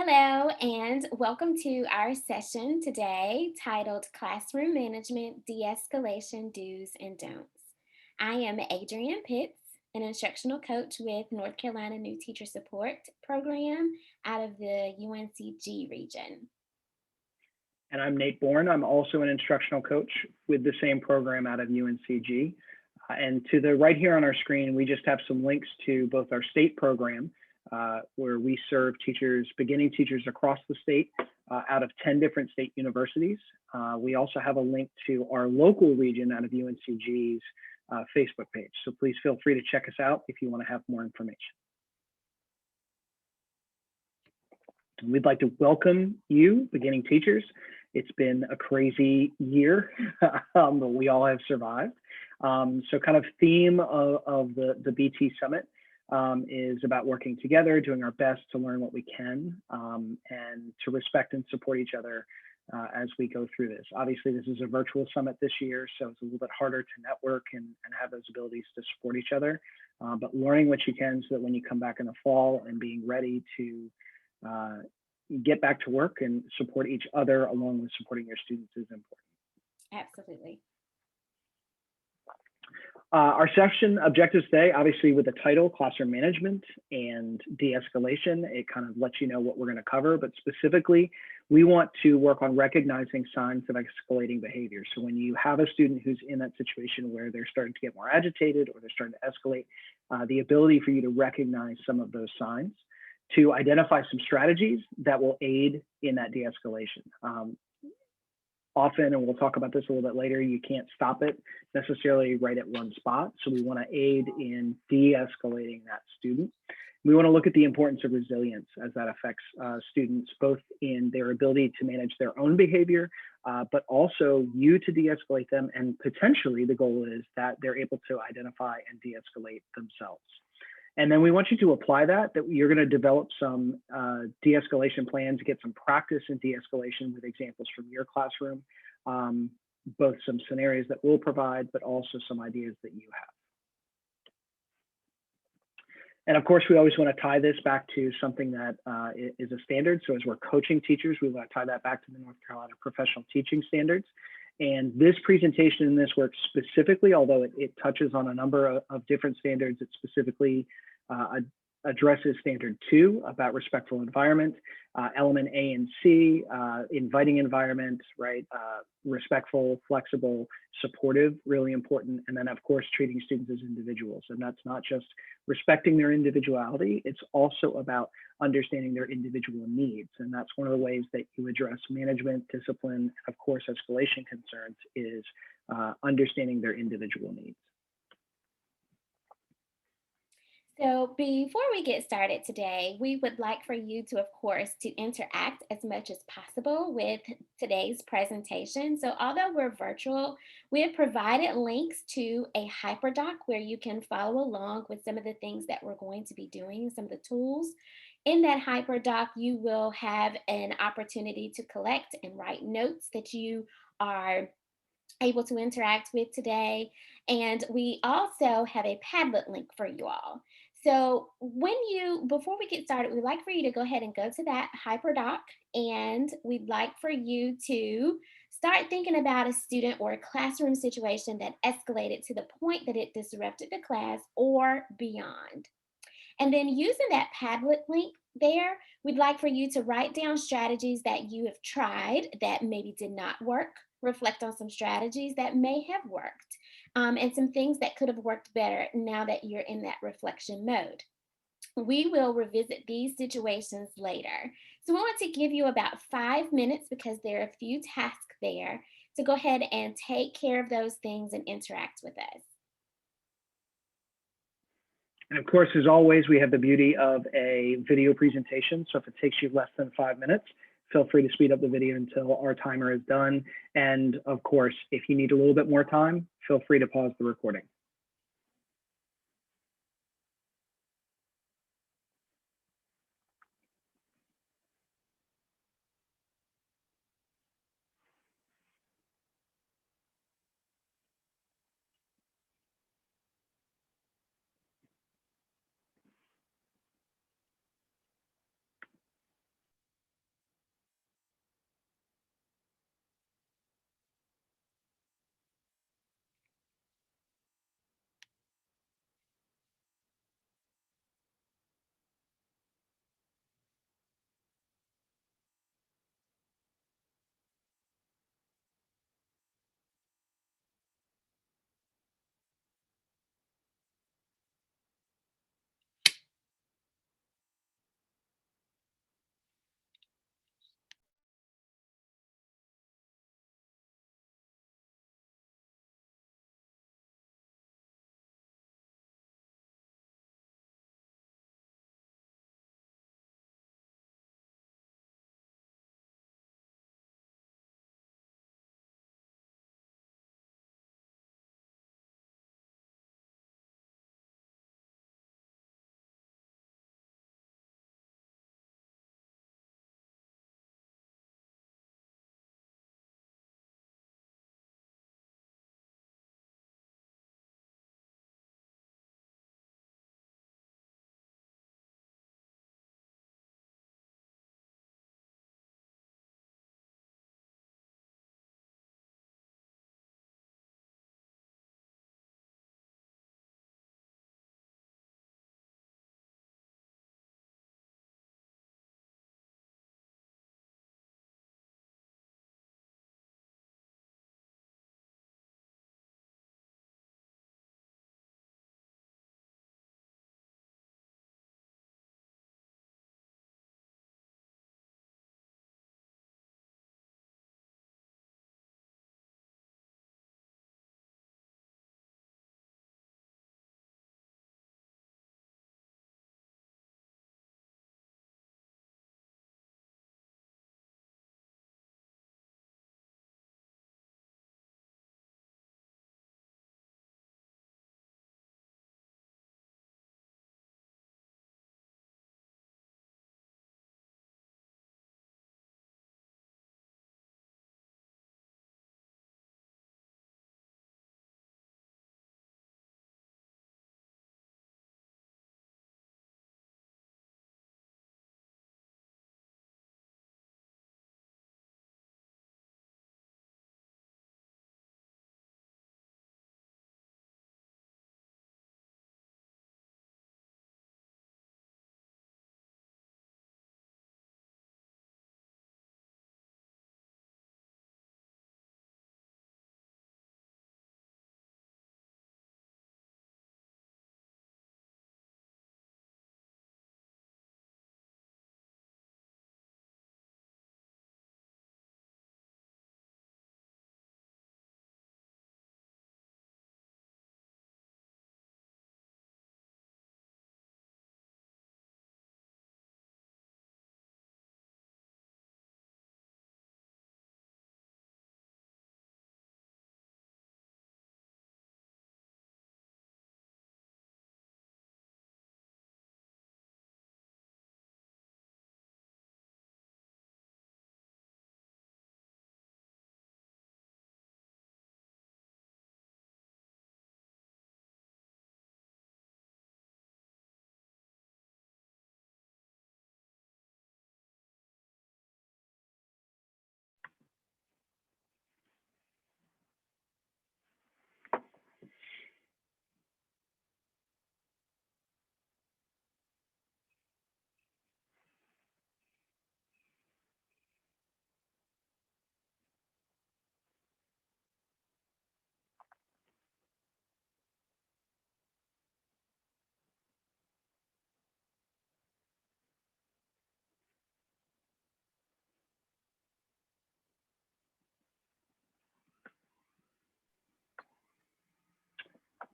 Hello, and welcome to our session today titled Classroom Management De-escalation Do's and Don'ts. I am Adreian Pitts, an instructional coach with North Carolina New Teacher Support Program out of the UNCG region. And I'm Nate Bourne. I'm also an instructional coach with the same program out of UNCG. And to the right here on our screen, we just have some links to both our state program, where we serve teachers, beginning teachers across the state out of 10 different state universities. We also have a link to our local region out of UNCG's Facebook page. So please feel free to check us out if you want to have more information. We'd like to welcome you, beginning teachers. It's been a crazy year, but we all have survived. So kind of theme of the BT Summit is about working together, doing our best to learn what we can, and to respect and support each other as we go through this. Obviously, this is a virtual summit this year, so it's a little bit harder to network and have those abilities to support each other. But learning what you can so that when you come back in the fall and being ready to get back to work and support each other along with supporting your students is important. Absolutely. Our session objectives today, obviously with the title, Classroom Management and De-escalation, it kind of lets you know what we're going to cover, but specifically, we want to work on recognizing signs of escalating behavior. So when you have a student who's in that situation where they're starting to get more agitated or they're starting to escalate, the ability for you to recognize some of those signs, to identify some strategies that will aid in that de-escalation. Often, and we'll talk about this a little bit later, you can't stop it necessarily right at one spot. So we want to aid in de-escalating that student. We want to look at the importance of resilience as that affects students, both in their ability to manage their own behavior, but also you to de-escalate them. And potentially the goal is that they're able to identify and de-escalate themselves. And then we want you to apply that you're going to develop some de-escalation plans, get some practice in de-escalation with examples from your classroom, both some scenarios that we'll provide, but also some ideas that you have. And of course, we always want to tie this back to something that is a standard. So as we're coaching teachers, we want to tie that back to the North Carolina Professional Teaching Standards. And this presentation in this work specifically, although it touches on a number of different standards, it specifically addresses standard 2 about respectful environment, element A and C, inviting environment, right? Respectful, flexible, supportive, really important. And then of course, treating students as individuals. And that's not just respecting their individuality, it's also about understanding their individual needs. And that's one of the ways that you address management, discipline, and of course, escalation concerns is understanding their individual needs. So before we get started today, we would like for you to, of course, to interact as much as possible with today's presentation. So although we're virtual, we have provided links to a hyperdoc where you can follow along with some of the things that we're going to be doing, some of the tools. In that hyperdoc, you will have an opportunity to collect and write notes that you are able to interact with today. And we also have a Padlet link for you all. So before we get started, we'd like for you to go ahead and go to that hyperdoc, and we'd like for you to start thinking about a student or a classroom situation that escalated to the point that it disrupted the class or beyond. And then using that Padlet link there, we'd like for you to write down strategies that you have tried that maybe did not work, reflect on some strategies that may have worked, and some things that could have worked better now that you're in that reflection mode. We will revisit these situations later. So we want to give you about 5 minutes because there are a few tasks there to go ahead and take care of those things and interact with us. And of course, as always, we have the beauty of a video presentation. So if it takes you less than 5 minutes, feel free to speed up the video until our timer is done. And of course, if you need a little bit more time, feel free to pause the recording.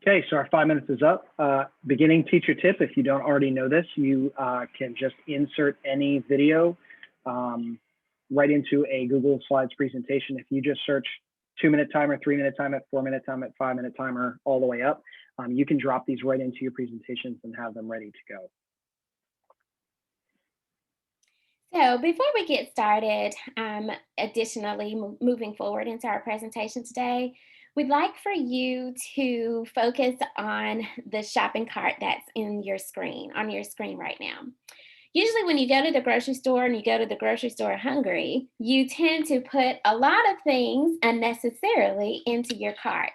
Okay, so our 5 minutes is up. Beginning teacher tip, if you don't already know this, you can just insert any video um, right into a Google Slides presentation. If you just search 2-minute timer, 3-minute timer, 4-minute timer, 5-minute timer, all the way up, you can drop these right into your presentations and have them ready to go. So, before we get started, additionally, moving forward into our presentation today, we'd like for you to focus on the shopping cart that's on your screen right now. Usually, when you go to the grocery store and you go to the grocery store hungry, you tend to put a lot of things unnecessarily into your cart.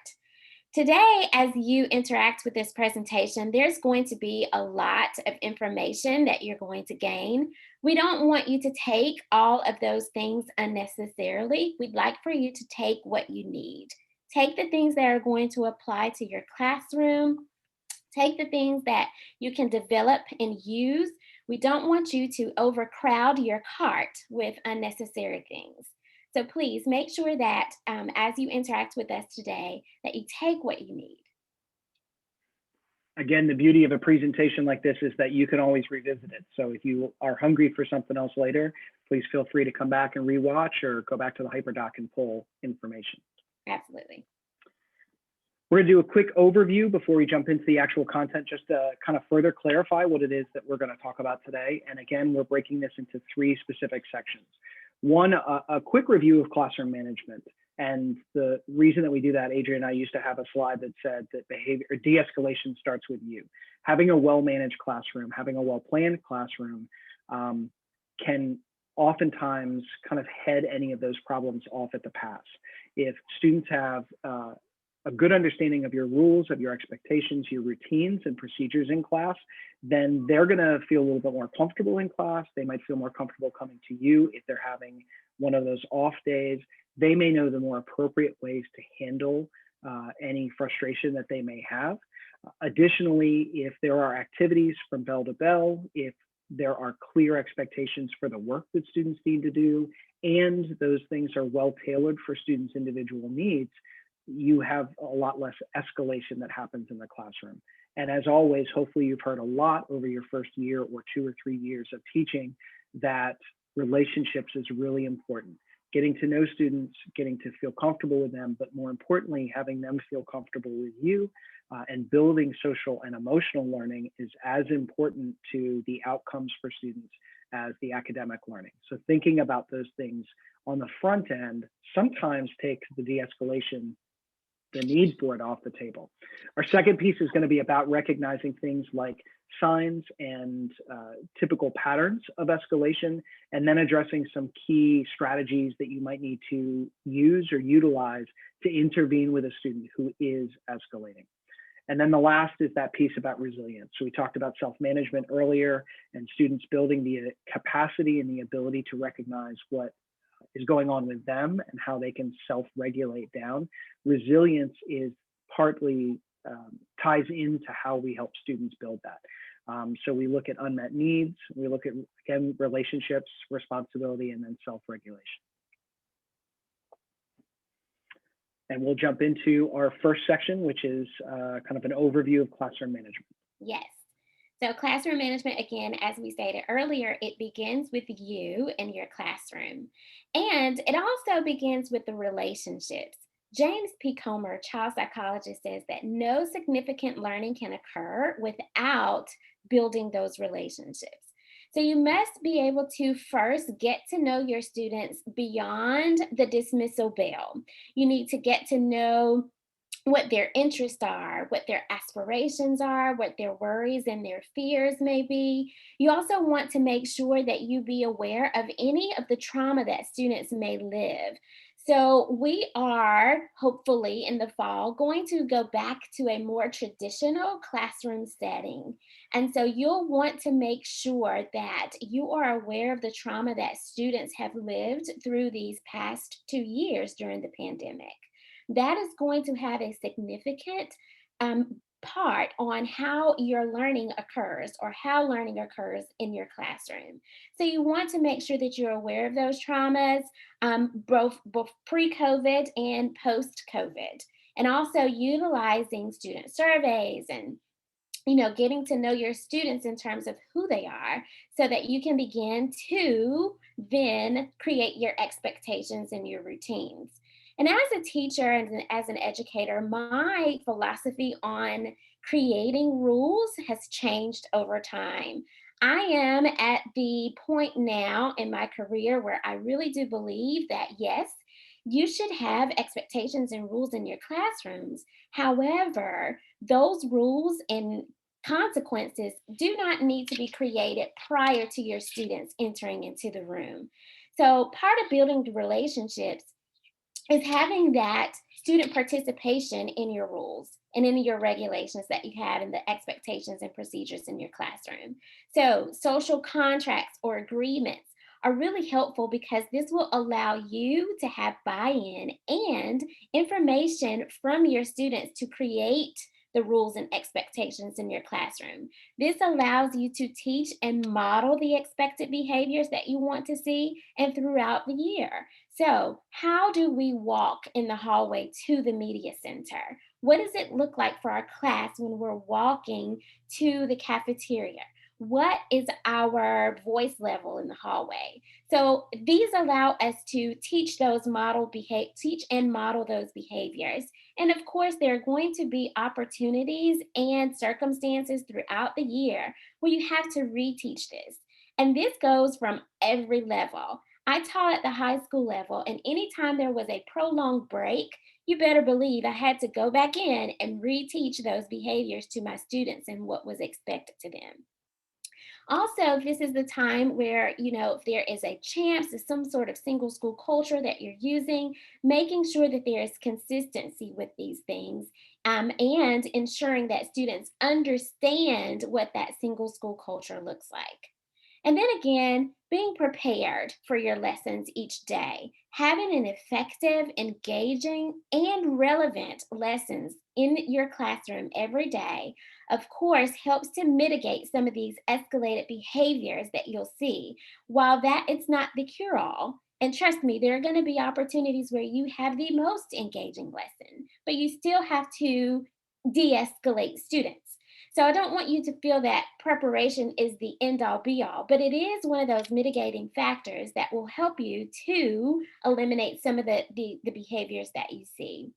Today, as you interact with this presentation, there's going to be a lot of information that you're going to gain. We don't want you to take all of those things unnecessarily. We'd like for you to take what you need. Take the things that are going to apply to your classroom. Take the things that you can develop and use. We don't want you to overcrowd your cart with unnecessary things. So please make sure that as you interact with us today, that you take what you need. Again, the beauty of a presentation like this is that you can always revisit it. So if you are hungry for something else later, please feel free to come back and rewatch or go back to the HyperDoc and pull information. Absolutely. We're going to do a quick overview before we jump into the actual content, just to kind of further clarify what it is that we're going to talk about today. And again, we're breaking this into 3 specific sections. One, a quick review of classroom management. And the reason that we do that, Adrian and I used to have a slide that said that behavior or de-escalation starts with you. Having a well-managed classroom, having a well-planned classroom can oftentimes kind of head any of those problems off at the pass. If students have a good understanding of your rules, of your expectations, your routines and procedures in class, then they're going to feel a little bit more comfortable in class. They might feel more comfortable coming to you if they're having one of those off days. They may know the more appropriate ways to handle any frustration that they may have. Additionally, if there are activities from bell to bell, if there are clear expectations for the work that students need to do, and those things are well tailored for students' individual needs, you have a lot less escalation that happens in the classroom. And as always, hopefully you've heard a lot over your first year or 2 or 3 years of teaching that relationships is really important. Getting to know students, getting to feel comfortable with them, but more importantly, having them feel comfortable with you, and building social and emotional learning is as important to the outcomes for students as the academic learning. So thinking about those things on the front end sometimes takes the de-escalation, the need for it, off the table. Our second piece is going to be about recognizing things like signs and typical patterns of escalation, and then addressing some key strategies that you might need to use or utilize to intervene with a student who is escalating. And then the last is that piece about resilience. So we talked about self-management earlier and students building the capacity and the ability to recognize what is going on with them and how they can self-regulate down. Resilience is partly ties into how we help students build that. So we look at unmet needs, we look at, again, relationships, responsibility, and then self-regulation. And we'll jump into our first section, which is kind of an overview of classroom management. Yes. So, classroom management, again, as we stated earlier, it begins with you and your classroom. And it also begins with the relationships. James P. Comer, child psychologist, says that no significant learning can occur without building those relationships. So, you must be able to first get to know your students beyond the dismissal bell. You need to get to know what their interests are, what their aspirations are, what their worries and their fears may be. You also want to make sure that you be aware of any of the trauma that students may live. So, we are hopefully in the fall going to go back to a more traditional classroom setting. And so, you'll want to make sure that you are aware of the trauma that students have lived through these past 2 years during the pandemic. That is going to have a significant part on how your learning occurs or how learning occurs in your classroom. So you want to make sure that you're aware of those traumas, both pre-COVID and post-COVID. And also utilizing student surveys and getting to know your students in terms of who they are so that you can begin to then create your expectations and your routines. And as a teacher and as an educator, my philosophy on creating rules has changed over time. I am at the point now in my career where I really do believe that yes, you should have expectations and rules in your classrooms. However, those rules and consequences do not need to be created prior to your students entering into the room. So, part of building the relationships is having that student participation in your rules and in your regulations that you have and the expectations and procedures in your classroom. So, social contracts or agreements are really helpful because this will allow you to have buy in and information from your students to create the rules and expectations in your classroom. This allows you to teach and model the expected behaviors that you want to see and throughout the year. So, how do we walk in the hallway to the media center? What does it look like for our class when we're walking to the cafeteria? What is our voice level in the hallway? So these allow us to teach and model those behaviors. And of course, there are going to be opportunities and circumstances throughout the year where you have to reteach this. And this goes from every level. I taught at the high school level, and anytime there was a prolonged break, you better believe I had to go back in and reteach those behaviors to my students and what was expected to them. Also, this is the time where, if there is a chance, there's some sort of single school culture that you're using, making sure that there is consistency with these things, and ensuring that students understand what that single school culture looks like. And then again, being prepared for your lessons each day, having an effective, engaging, and relevant lessons in your classroom every day, of course, helps to mitigate some of these escalated behaviors that you'll see. While that it's not the cure all, and trust me, there are going to be opportunities where you have the most engaging lesson, but you still have to de escalate students. So I don't want you to feel that preparation is the end all be all, but it is one of those mitigating factors that will help you to eliminate some of the behaviors that you see.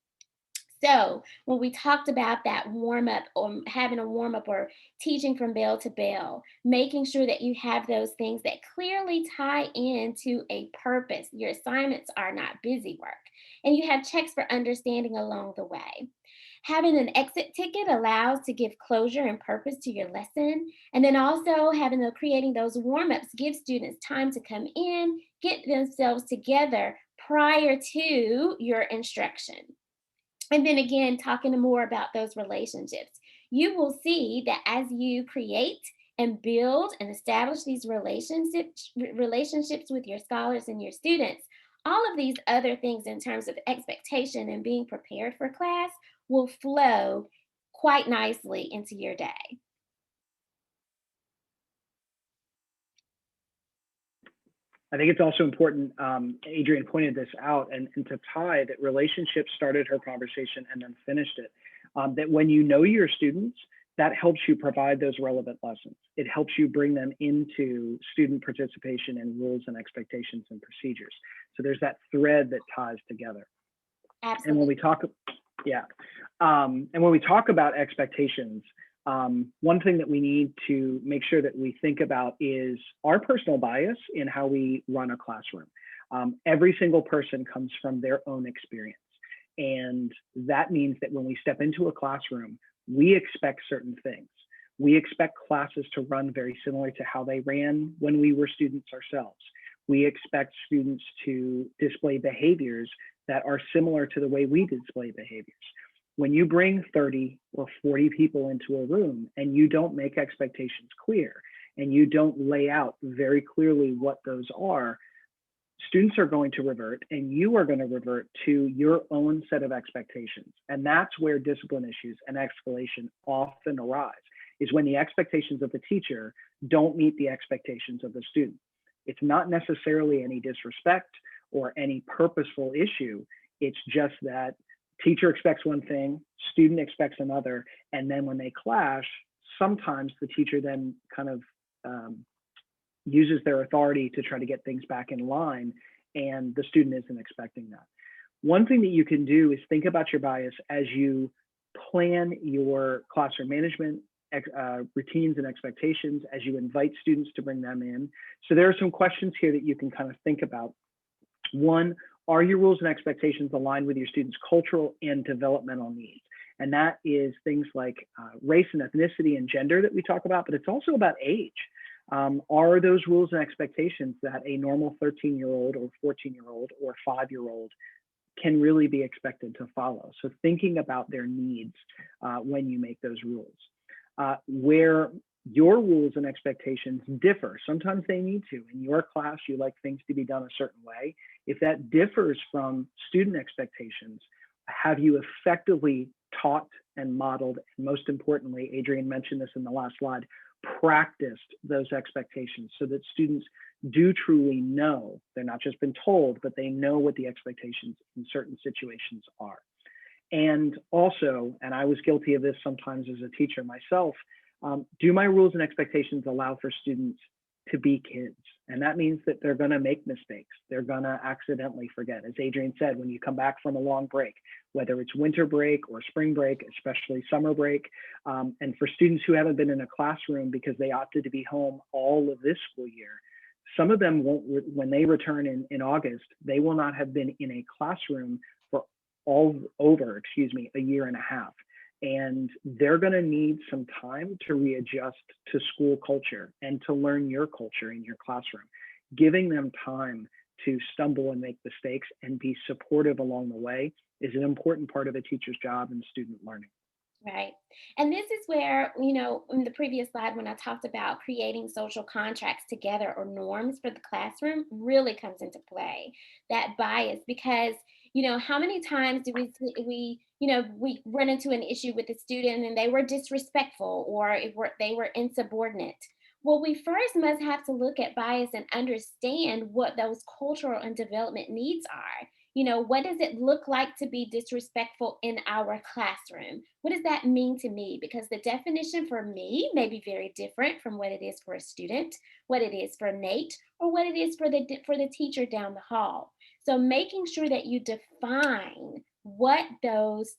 So, when we talked about that warm up or having a warm up or teaching from bell to bell, making sure that you have those things that clearly tie into a purpose. Your assignments are not busy work, and you have checks for understanding along the way. Having an exit ticket allows to give closure and purpose to your lesson. And then also creating those warm-ups gives students time to come in, get themselves together prior to your instruction. And then again, talking more about those relationships, you will see that as you create and build and establish these relationships with your scholars and your students, all of these other things in terms of expectation and being prepared for class will flow quite nicely into your day. I think it's also important, Adrian pointed this out, and to tie that relationship started her conversation and then finished it. That when you know your students, that helps you provide those relevant lessons. It helps you bring them into student participation and rules and expectations and procedures. So there's that thread that ties together. And when Absolutely. we talk, yeah, and when we talk about expectations, one thing that we need to make sure that we think about is our personal bias in how we run a classroom. Every single person comes from their own experience. And that means that when we step into a classroom, we expect certain things. We expect classes to run very similar to how they ran when we were students ourselves. We expect students to display behaviors that are similar to the way we display behaviors. When you bring 30 or 40 people into a room and you don't make expectations clear and you don't lay out very clearly what those are, students are going to revert and you are going to revert to your own set of expectations. And that's where discipline issues and escalation often arise, is when the expectations of the teacher don't meet the expectations of the student. It's not necessarily any disrespect or any purposeful issue. It's just that Teacher expects one thing, student expects another, and then when they clash, sometimes the teacher then kind of um, uses their authority to try to get things back in line, and the student isn't expecting that. One thing that you can do is think about your bias as you plan your classroom management routines and expectations, as you invite students to bring them in. So there are some questions here that you can kind of think about. One, are your rules and expectations aligned with your students' cultural and developmental needs? And that is things like race and ethnicity and gender that we talk about, but it's also about age. Are those rules and expectations that a normal 13-year-old or 14-year-old or 5-year-old can really be expected to follow? So thinking about their needs when you make those rules. Where your rules and expectations differ, sometimes they need to. In your class, you like things to be done a certain way. If that differs from student expectations, have you effectively taught and modeled, and most importantly, Adreian mentioned this in the last slide, practiced those expectations so that students do truly know, they're not just been told, but they know what the expectations in certain situations are. And also, and I was guilty of this sometimes as a teacher myself, do my rules and expectations allow for students to be kids? And that means that they're going to make mistakes. They're going to accidentally forget. As Adreian said, when you come back from a long break, whether it's winter break or spring break, especially summer break, and for students who haven't been in a classroom because they opted to be home all of this school year, some of them won't, when they return in August, they will not have been in a classroom for a year and a half. And they're going to need some time to readjust to school culture and to learn your culture in your classroom. Giving them time to stumble and make mistakes and be supportive along the way is an important part of a teacher's job in student learning. Right. And this is where, in the previous slide, when I talked about creating social contracts together or norms for the classroom, really comes into play, that bias. Because, how many times do we run into an issue with a student and they were disrespectful or they were insubordinate? Well, we first must have to look at bias and understand what those cultural and development needs are. What does it look like to be disrespectful in our classroom? What does that mean to me? Because the definition for me may be very different from what it is for a student, what it is for Nate, or what it is for the teacher down the hall. So making sure that you define what those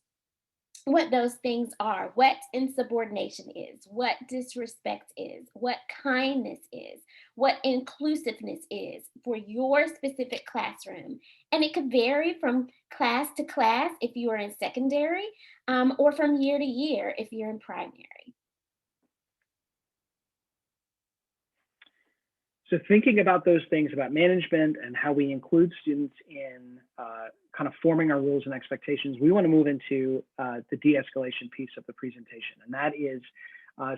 things are, what insubordination is, what disrespect is, what kindness is, what inclusiveness is for your specific classroom. And it could vary from class to class if you are in secondary, or from year to year if you're in primary. So thinking about those things about management and how we include students in kind of forming our rules and expectations, we want to move into the de-escalation piece of the presentation. And that is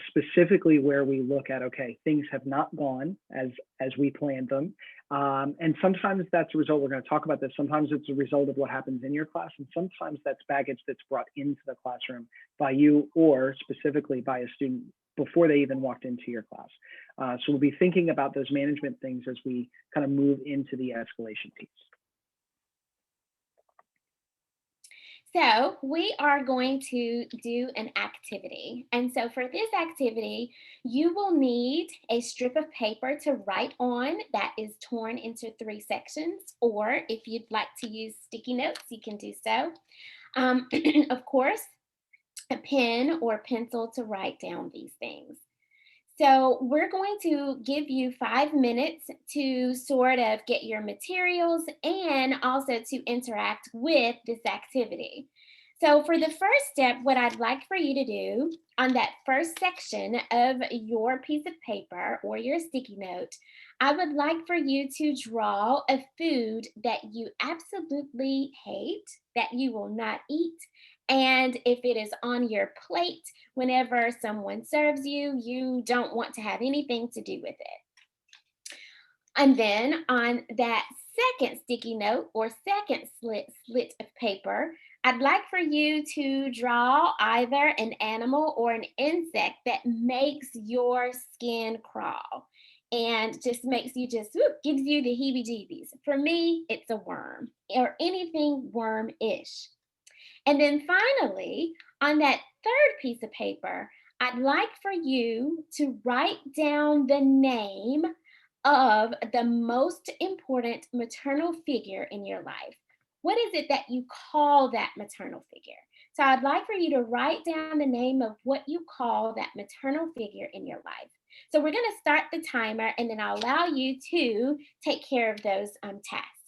specifically where we look at, okay, things have not gone as we planned them. And sometimes that's a result, we're going to talk about this, sometimes it's a result of what happens in your class, and sometimes that's baggage that's brought into the classroom by you or specifically by a student before they even walked into your class. So we'll be thinking about those management things as we kind of move into the escalation piece. So we are going to do an activity. And so for this activity, you will need a strip of paper to write on that is torn into 3 sections, or if you'd like to use sticky notes, you can do so. Of course, a pen or pencil to write down these things. So we're going to give you 5 minutes to sort of get your materials and also to interact with this activity. So for the first step, what I'd like for you to do on that first section of your piece of paper or your sticky note, I would like for you to draw a food that you absolutely hate, that you will not eat. And if it is on your plate, whenever someone serves you, you don't want to have anything to do with it. And then on that second sticky note or second slit of paper, I'd like for you to draw either an animal or an insect that makes your skin crawl and just makes you gives you the heebie jeebies. For me, it's a worm or anything worm ish. And then finally, on that third piece of paper, I'd like for you to write down the name of the most important maternal figure in your life. What is it that you call that maternal figure? So I'd like for you to write down the name of what you call that maternal figure in your life. So we're going to start the timer and then I'll allow you to take care of those tasks.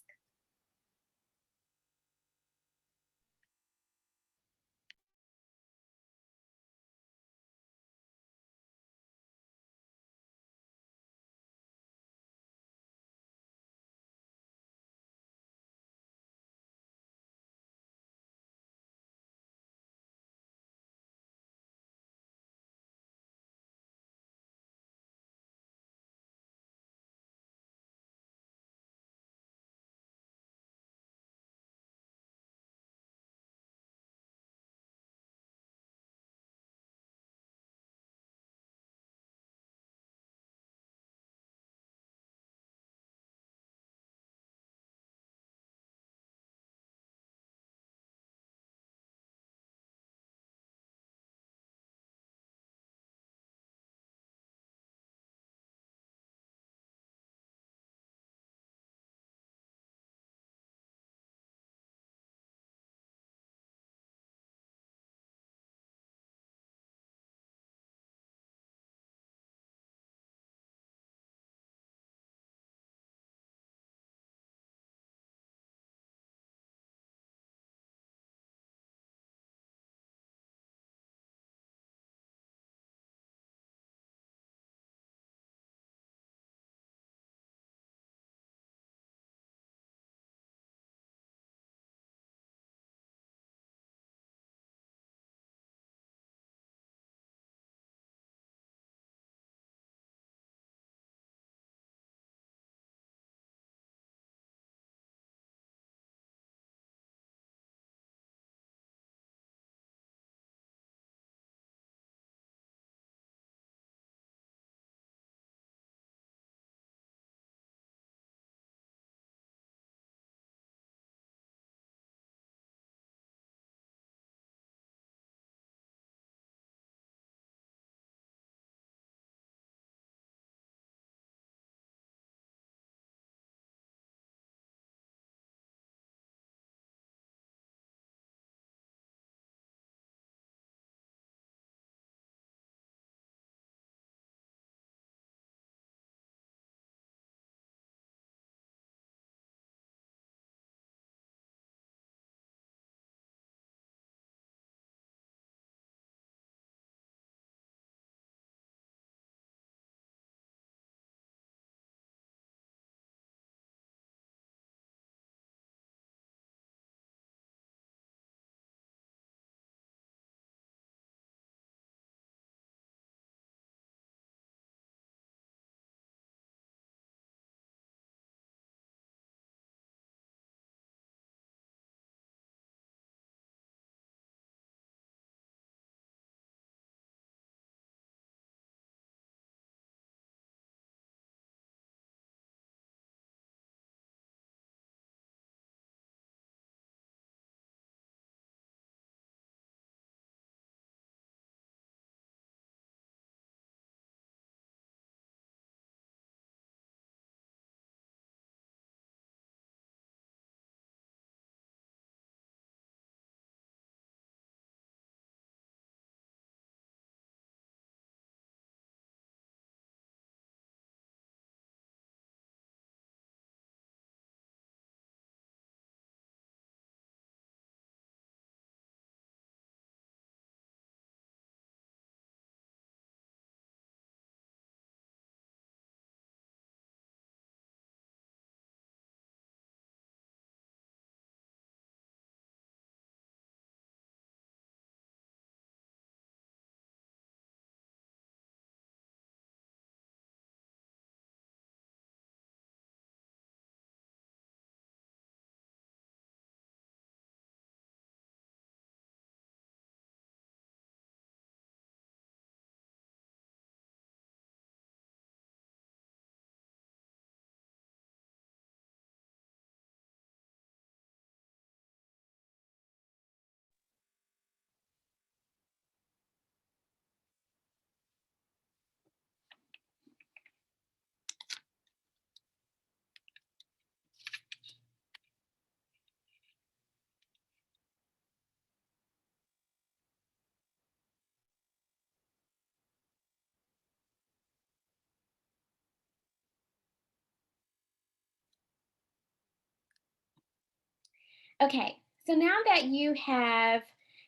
Okay, so now that you have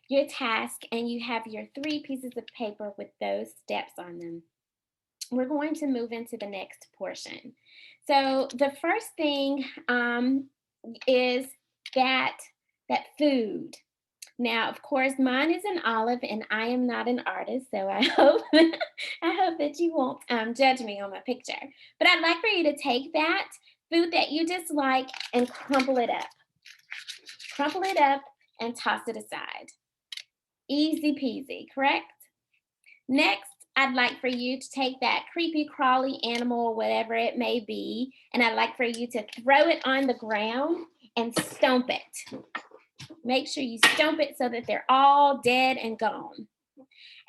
your task and you have your three pieces of paper with those steps on them, we're going to move into the next portion. So the first thing is that that food. Now, of course, mine is an olive, and I am not an artist, so I hope I hope that you won't judge me on my picture. But I'd like for you to take that food that you dislike and crumple it up, and toss it aside. Easy peasy, correct? Next, I'd like for you to take that creepy, crawly animal, whatever it may be, and I'd like for you to throw it on the ground and stomp it. Make sure you stomp it so that they're all dead and gone.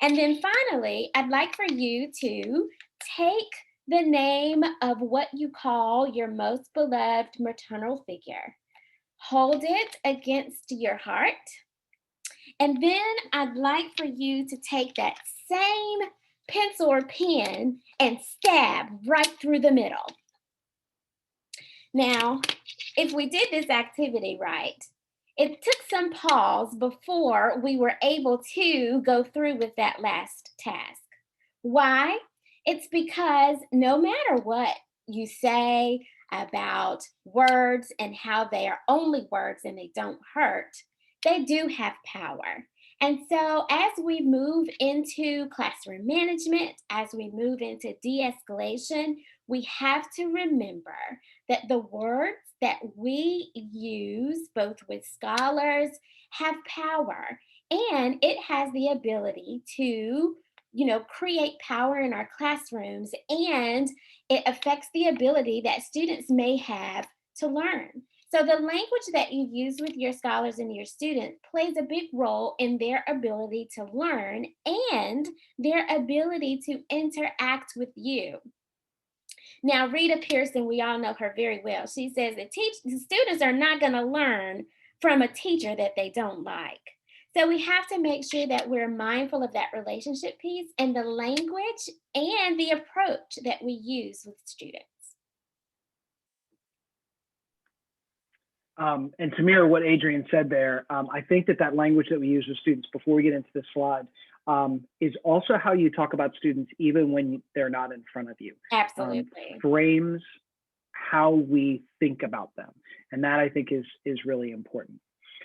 And then finally, I'd like for you to take the name of what you call your most beloved maternal figure, hold it against your heart, and then I'd like for you to take that same pencil or pen and stab right through the middle. Now, if we did this activity right, it took some pause before we were able to go through with that last task. Why? It's because no matter what you say about words and how they are only words and they don't hurt, they do have power. And so, as we move into classroom management, as we move into de escalation, we have to remember that the words that we use, both with scholars, have power, and it has the ability to create power in our classrooms, and it affects the ability that students may have to learn. So the language that you use with your scholars and your students plays a big role in their ability to learn and their ability to interact with you. Now, Rita Pearson, we all know her very well. She says that the students are not going to learn from a teacher that they don't like. So we have to make sure that we're mindful of that relationship piece and the language and the approach that we use with students. And to mirror what Adrian said there, I think that language that we use with students before we get into this slide is also how you talk about students even when they're not in front of you. Absolutely. Frames how we think about them. And that I think is really important.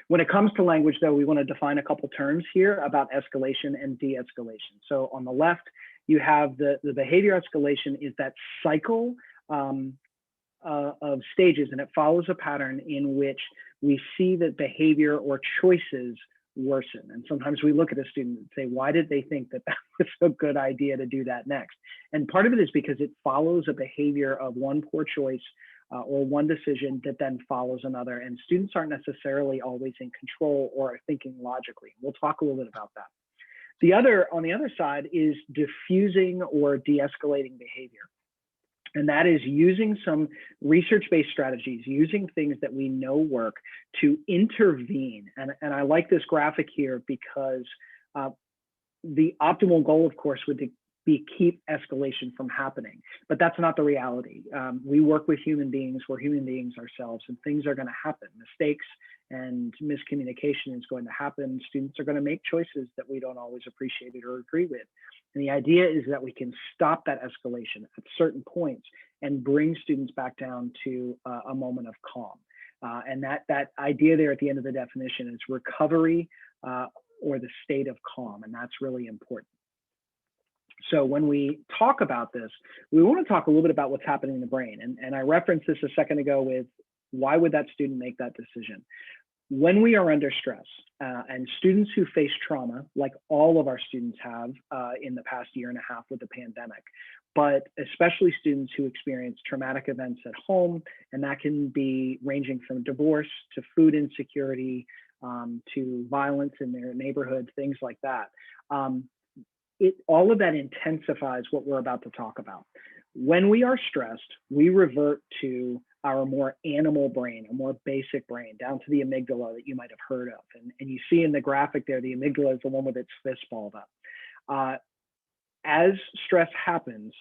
When it comes to language, though, we want to define a couple terms here about escalation and de-escalation. So on the left, you have the behavior escalation is that cycle of stages, and it follows a pattern in which we see that behavior or choices worsen. And sometimes we look at a student and say, why did they think that was a good idea to do that next? And part of it is because it follows a behavior of one poor choice or one decision that then follows another. And students aren't necessarily always in control or are thinking logically. We'll talk a little bit about that. On the other side is diffusing or de-escalating behavior. And that is using some research-based strategies, using things that we know work to intervene. And I like this graphic here because the optimal goal, of course, would be keep escalation from happening. But that's not the reality. We work with human beings. We're human beings ourselves, and things are going to happen. Mistakes and miscommunication is going to happen. Students are going to make choices that we don't always appreciate it or agree with. And the idea is that we can stop that escalation at certain points and bring students back down to a moment of calm. And that idea there at the end of the definition is recovery or the state of calm. And that's really important. So when we talk about this, we want to talk a little bit about what's happening in the brain. And I referenced this a second ago with why would that student make that decision? When we are under stress, and students who face trauma, like all of our students have in the past year and a half with the pandemic, but especially students who experience traumatic events at home, and that can be ranging from divorce to food insecurity to violence in their neighborhood, things like that. All of that intensifies what we're about to talk about. When we are stressed, we revert to our more animal brain, a more basic brain, down to the amygdala that you might have heard of. And you see in the graphic there, the amygdala is the one with its fist balled up. As stress happens,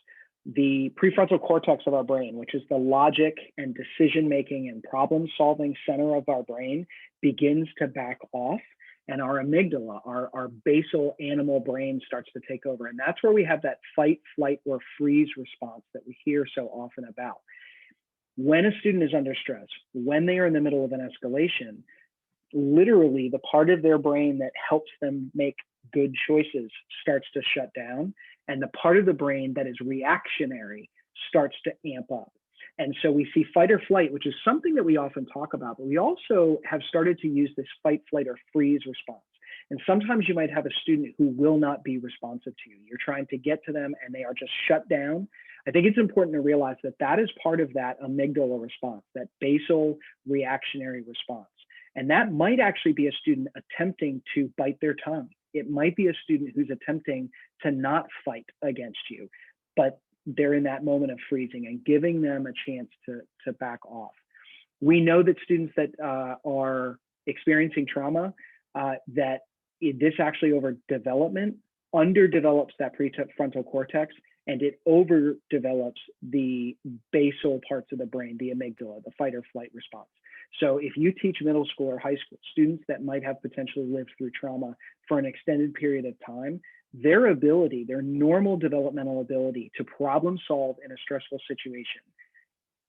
the prefrontal cortex of our brain, which is the logic and decision making and problem solving center of our brain, begins to back off. And our amygdala, our basal animal brain, starts to take over. And that's where we have that fight, flight, or freeze response that we hear so often about. When a student is under stress, when they are in the middle of an escalation, literally the part of their brain that helps them make good choices starts to shut down, and the part of the brain that is reactionary starts to amp up. And so we see fight or flight, which is something that we often talk about, but we also have started to use this fight, flight, or freeze response. And sometimes you might have a student who will not be responsive to you. You're trying to get to them and they are just shut down. I think it's important to realize that that is part of that amygdala response, that basal reactionary response. And that might actually be a student attempting to bite their tongue. It might be a student who's attempting to not fight against you, but they're in that moment of freezing and giving them a chance to back off. We know that students that are experiencing trauma, that this actually over development underdevelops that prefrontal cortex, and it overdevelops the basal parts of the brain, the amygdala, the fight or flight response. So if you teach middle school or high school students that might have potentially lived through trauma for an extended period of time, their ability, their normal developmental ability to problem solve in a stressful situation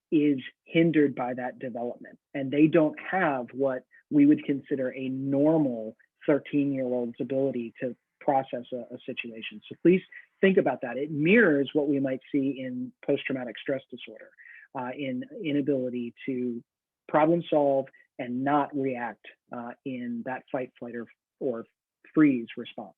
is hindered by that development. And they don't have what we would consider a normal 13-year-old's ability to process a situation. So please think about that. It mirrors what we might see in post-traumatic stress disorder, in inability to problem solve and not react in that fight, flight, or freeze response.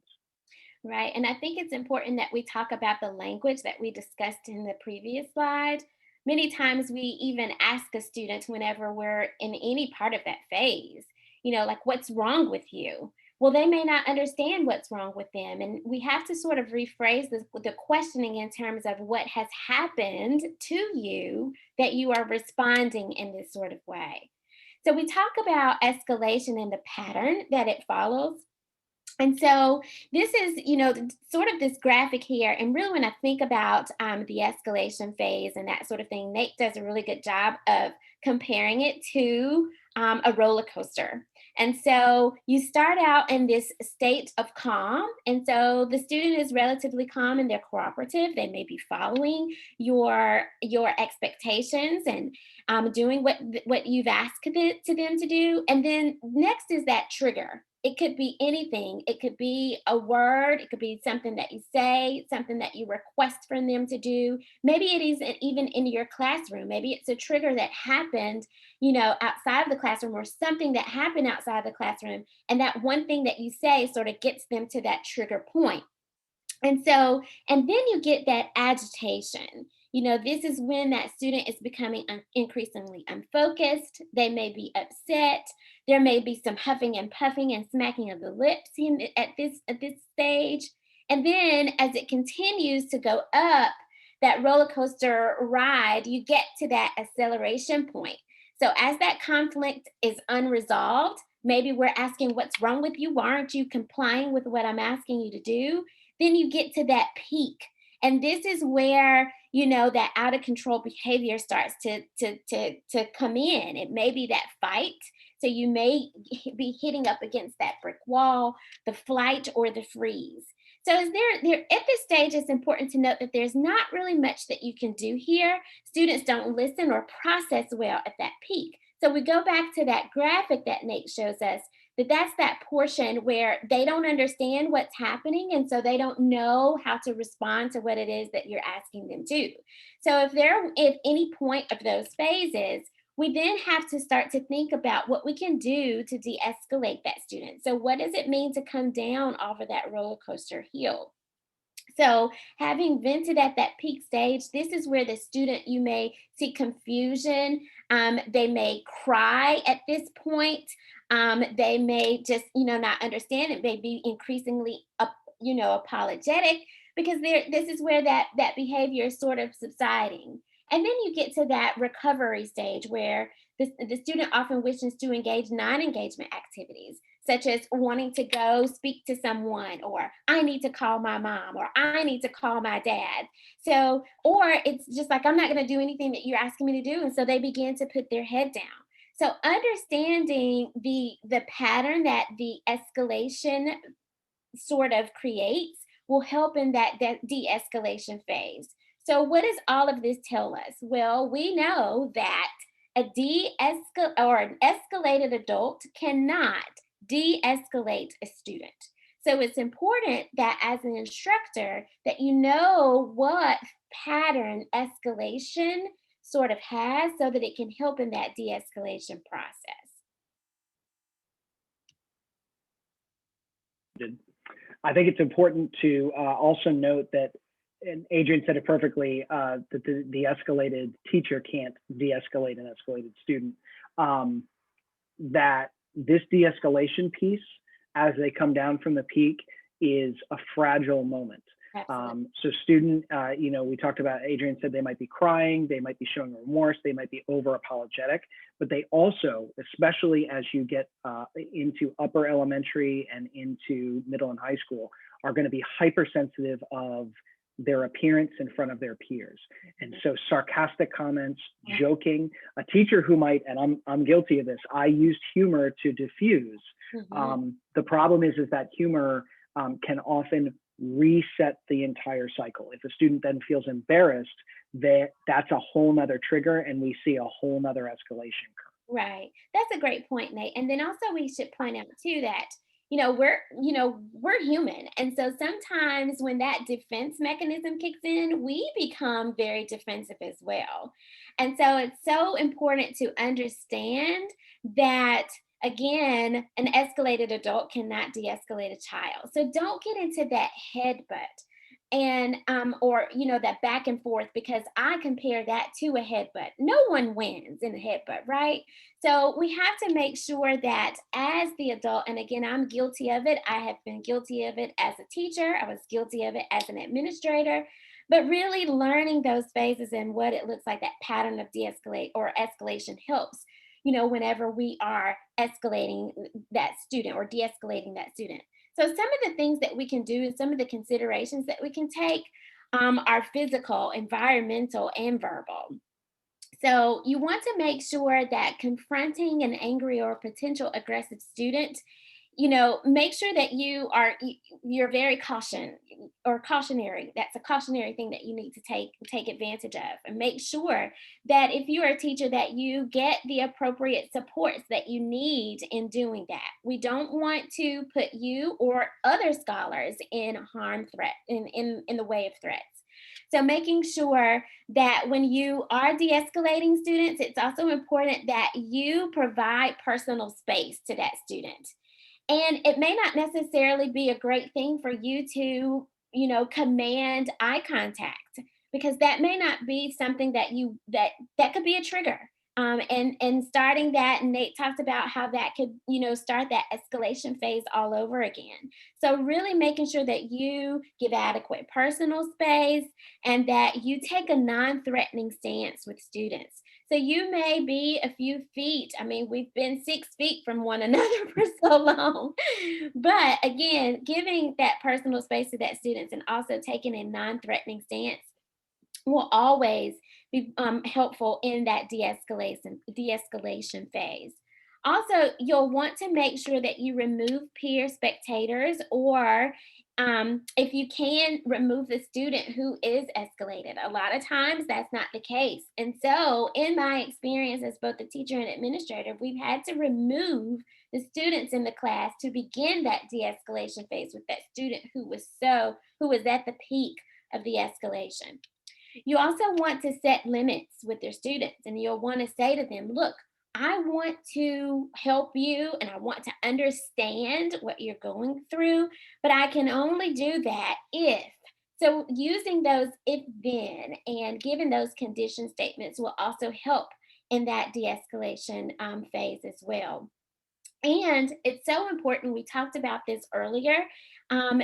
Right. And I think it's important that we talk about the language that we discussed in the previous slide. Many times we even ask a student whenever we're in any part of that phase, like, what's wrong with you? Well, they may not understand what's wrong with them. And we have to sort of rephrase the questioning in terms of what has happened to you that you are responding in this sort of way. So we talk about escalation and the pattern that it follows. And so this is, sort of this graphic here. And really, when I think about the escalation phase and that sort of thing, Nate does a really good job of comparing it to a roller coaster. And so you start out in this state of calm. And so the student is relatively calm and they're cooperative. They may be following your expectations and doing what you've asked to them to do. And then next is that trigger. It could be anything. It could be a word. It could be something that you say, something that you request from them to do. Maybe it isn't even in your classroom. Maybe it's a trigger that happened, outside of the classroom, or something that happened outside the classroom. And that one thing that you say sort of gets them to that trigger point. And so, and then you get that agitation. This is when that student is becoming increasingly unfocused. They may be upset. There may be some huffing and puffing and smacking of the lips at this stage. And then as it continues to go up that roller coaster ride, you get to that acceleration point. So as that conflict is unresolved, maybe we're asking, what's wrong with you? Why aren't you complying with what I'm asking you to do? Then you get to that peak. And this is where, that out of control behavior starts to come in. It may be that fight. So you may be hitting up against that brick wall, the flight, or the freeze. So is there at this stage, it's important to note that there's not really much that you can do here. Students don't listen or process well at that peak. So we go back to that graphic that Nate shows us, that's that portion where they don't understand what's happening, and so they don't know how to respond to what it is that you're asking them to. So if any point of those phases, we then have to start to think about what we can do to de-escalate that student. So what does it mean to come down off of that roller coaster hill? So, having vented at that peak stage, this is where the student, you may see confusion. They may cry at this point. They may just, not understand. It may be increasingly, apologetic, because this is where that behavior is sort of subsiding. And then you get to that recovery stage where the student often wishes to engage non-engagement activities. such as wanting to go speak to someone, or I need to call my mom, or I need to call my dad. So, or it's just like, I'm not going to do anything that you're asking me to do. And so they begin to put their head down. So understanding the pattern that the escalation sort of creates will help in that de-escalation phase. So what does all of this tell us? Well, we know that a de-escal or an escalated adult cannot de-escalate a student. So it's important that as an instructor that you know what pattern escalation sort of has so that it can help in that de-escalation process. I think it's important to also note that, and Adrian said it perfectly, that the de-escalated teacher can't de-escalate an escalated student. That this de-escalation piece, as they come down from the peak, is a fragile moment. Absolutely. So student, we talked about, Adrian said they might be crying, they might be showing remorse, they might be over apologetic, but they also, especially as you get into upper elementary and into middle and high school, are going to be hypersensitive of their appearance in front of their peers. And so sarcastic comments, joking, a teacher who might, and I'm guilty of this, I used humor to diffuse. The problem is that humor can often reset the entire cycle. If a student then feels embarrassed, that's a whole nother trigger, and we see a whole nother escalation curve. Right. That's a great point, Nate. And then also we should point out too that we're human. And so sometimes when that defense mechanism kicks in, we become very defensive as well. And so it's so important to understand that again, an escalated adult cannot de-escalate a child. So don't get into that headbutt and or that back and forth, because I compare that to a headbutt. No one wins in a headbutt, right? So we have to make sure that as the adult, and again, I'm guilty of it. I have been guilty of it as a teacher. I was guilty of it as an administrator. But really learning those phases and what it looks like, that pattern of de-escalate or escalation helps, whenever we are escalating that student or de-escalating that student. So some of the things that we can do and some of the considerations that we can take are physical, environmental, and verbal. So you want to make sure that confronting an angry or potential aggressive student, make sure that you're very cautionary. That's a cautionary thing that you need to take advantage of, and make sure that if you are a teacher that you get the appropriate supports that you need in doing that. We don't want to put you or other scholars in harm threat in the way of threats. So making sure that when you are de-escalating students, it's also important that you provide personal space to that student. And it may not necessarily be a great thing for you to, command eye contact, because that may not be something that could be a trigger. And starting that, and Nate talked about how that could, start that escalation phase all over again. So really making sure that you give adequate personal space and that you take a non-threatening stance with students. So you may be a few feet. I mean, we've been 6 feet from one another for so long. But again, giving that personal space to that students and also taking a non-threatening stance will always be helpful in that de-escalation phase. Also, you'll want to make sure that you remove peer spectators, or if you can, remove the student who is escalated. A lot of times that's not the case. And so, in my experience as both a teacher and administrator, we've had to remove the students in the class to begin that de-escalation phase with that student who was at the peak of the escalation. You also want to set limits with your students, and you'll want to say to them, look, I want to help you and I want to understand what you're going through, but I can only do that if. So, using those if then and giving those condition statements will also help in that de escalation phase as well. And it's so important. We talked about this earlier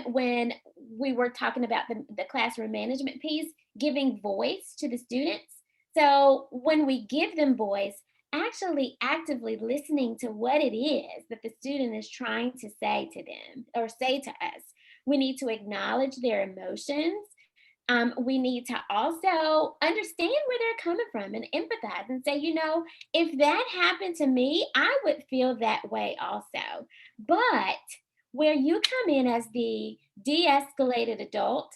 when we were talking about the classroom management piece, giving voice to the students. So when we give them voice, actually actively listening to what it is that the student is trying to say to them or say to us. We need to acknowledge their emotions. We need to also understand where they're coming from and empathize and say, if that happened to me, I would feel that way also. But where you come in as the de escalated adult,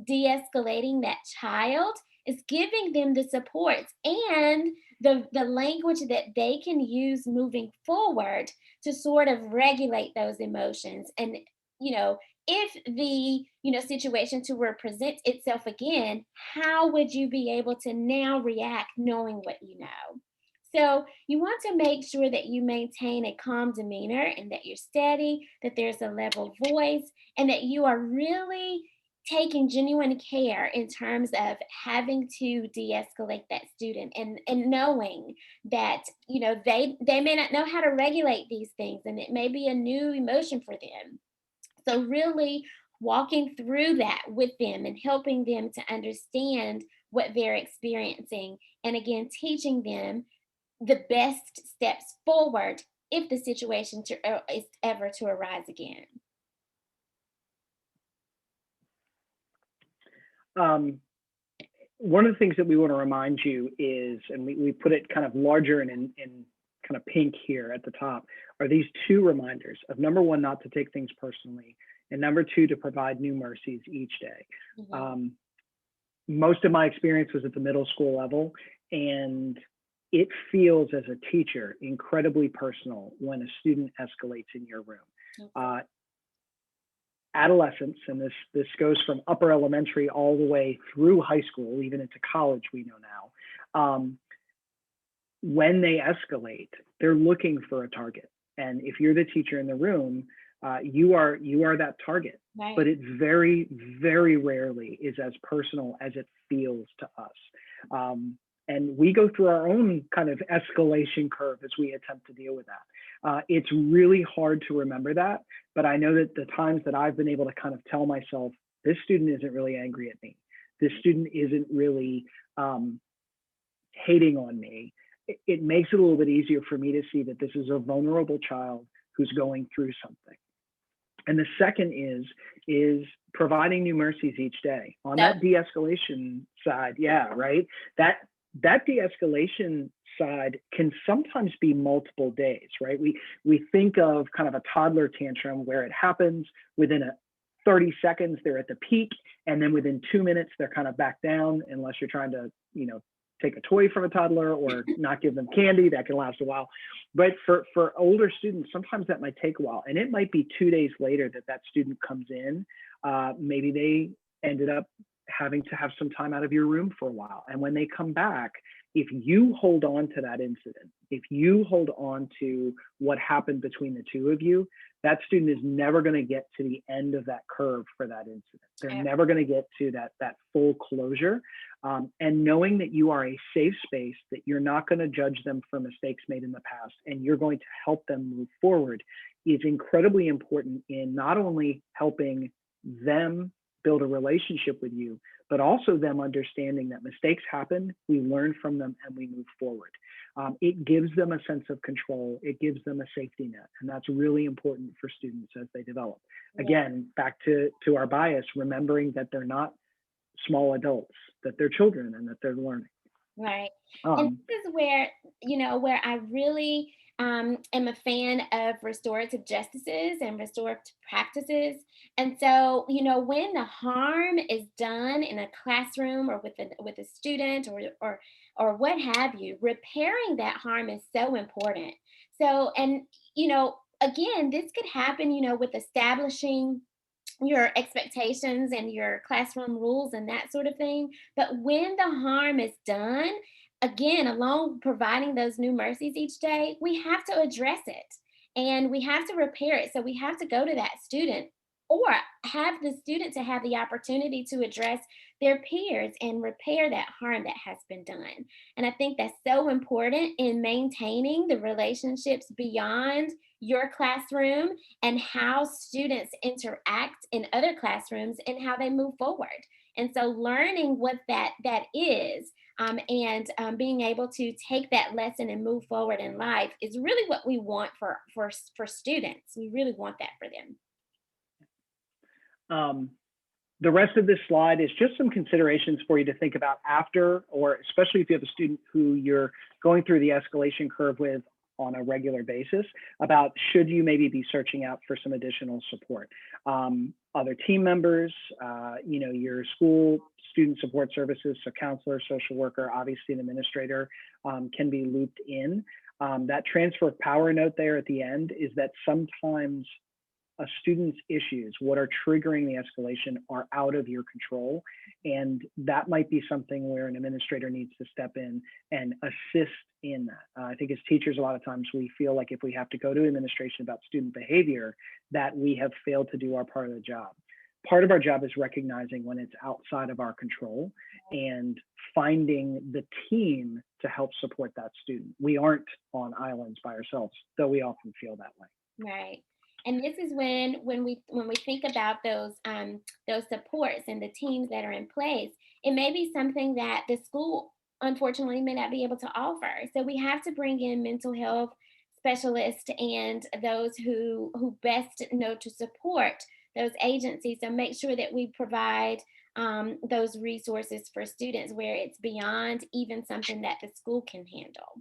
de escalating that child is giving them the supports and the language that they can use moving forward to sort of regulate those emotions. And, you know, if the situation to where presents itself again, how would you be able to now react knowing what you know? So you want to make sure that you maintain a calm demeanor and that you're steady, that there's a level voice, and that you are really taking genuine care in terms of having to de-escalate that student and knowing that they may not know how to regulate these things and it may be a new emotion for them. So, really walking through that with them and helping them to understand what they're experiencing. And again, teaching them the best steps forward if the situation is ever to arise again. Um, One of the things that we want to remind you is, and we put it kind of larger and in kind of pink here at the top, are these two reminders of number one, not to take things personally, and number two, to provide new mercies each day. Mhm. Um, most of my experience was at the middle school level, and it feels as a teacher incredibly personal when a student escalates in your room. Okay. Uh, Adolescence, and this goes from upper elementary all the way through high school, even into college, we know now. When they escalate, they're looking for a target, and if you're the teacher in the room, you are that target. But Right. it very very rarely is as personal as it feels to us. Um, and we go through our own kind of escalation curve as we attempt to deal with that. It's really hard to remember that, but I know that the times that I've been able to kind of tell myself, this student isn't really angry at me, this student isn't really um, hating on me, it makes it a little bit easier for me to see that this is a vulnerable child who's going through something. And the second is providing new mercies each day on So, that de-escalation side. Yeah, right. That de-escalation side can sometimes be multiple days, right? We think of kind of a toddler tantrum where it happens within a 30 seconds, they're at the peak, and then within 2 minutes they're kind of back down, unless you're trying to, take a toy from a toddler or not give them candy, that can last a while. But for older students, sometimes that might take a while, and it might be 2 days later that that student comes in. Maybe they ended up having to have some time out of your room for a while, and when they come back, if you hold on to that incident, if you hold on to what happened between the two of you, that student is never going to get to the end of that curve for that incident. They're uh, never going to get to that full closure. And knowing that you are a safe space, that you're not going to judge them for mistakes made in the past, and you're going to help them move forward, is incredibly important in not only helping them build a relationship with you, but also them understanding that mistakes happen, we learn from them, and we move forward. It gives them a sense of control. It gives them a safety net, and that's really important for students as they develop. yeah. Again, back to our bias, remembering that they're not small adults, that they're children, and that they're learning. Right. And Um, this is where, where I really am a fan of restorative justices and restorative practices. And so, when the harm is done in a classroom or with a student or what have you, repairing that harm is so important. So, and again, this could happen, with establishing your expectations and your classroom rules and that sort of thing. But when the harm is done, again, along providing those new mercies each day, we have to address it and we have to repair it. So we have to go to that student or have the student to have the opportunity to address their peers and repair that harm that has been done. And I think that's so important in maintaining the relationships beyond your classroom and how students interact in other classrooms and how they move forward. And so learning what that is, and being able to take that lesson and move forward in life is really what we want for students. We really want that for them. Um, the rest of this slide is just some considerations for you to think about after, or especially if you have a student who you're going through the escalation curve with on a regular basis, about should you maybe be searching out for some additional support. Other team members, your school student support services, so counselor, social worker, obviously an administrator can be looped in. That transfer of power note there at the end is that sometimes a student's issues, what are triggering the escalation, are out of your control. And that might be something where an administrator needs to step in and assist in that. I think as teachers, a lot of times we feel like if we have to go to administration about student behavior, that we have failed to do our part of the job. Part of our job is recognizing when it's outside of our control and finding the team to help support that student. We aren't on islands by ourselves, though we often feel that way. Right. And this is when we think about those supports and the teams that are in place, it may be something that the school unfortunately may not be able to offer. So we have to bring in mental health specialists and those who best know to support those agencies. So make sure that we provide those resources for students where it's beyond even something that the school can handle.